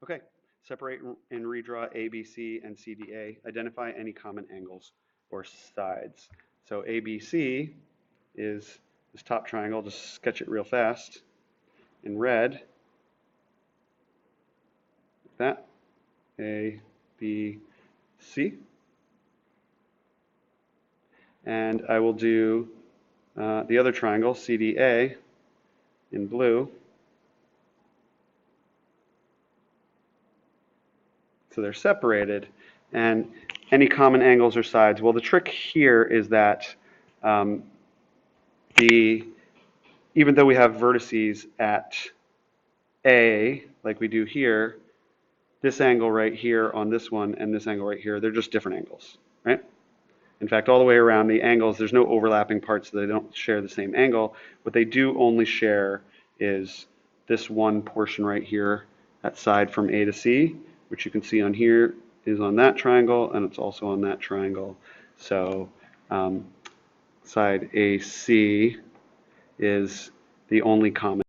Okay, separate and redraw ABC and CDA. Identify any common angles or sides. So ABC is this top triangle. Just sketch it real fast in red. Like that. A, B, C. And I will do the other triangle, CDA, in blue. So they're separated. And any common angles or sides? Well, the trick here is that even though we have vertices at A, like we do here, this angle right here on this one and this angle right here, they're just different angles, right? In fact, all the way around the angles, there's no overlapping parts, so they don't share the same angle. What they do only share is this one portion right here, that side from A to C, which you can see on here is on that triangle, and it's also on that triangle. So side AC is the only common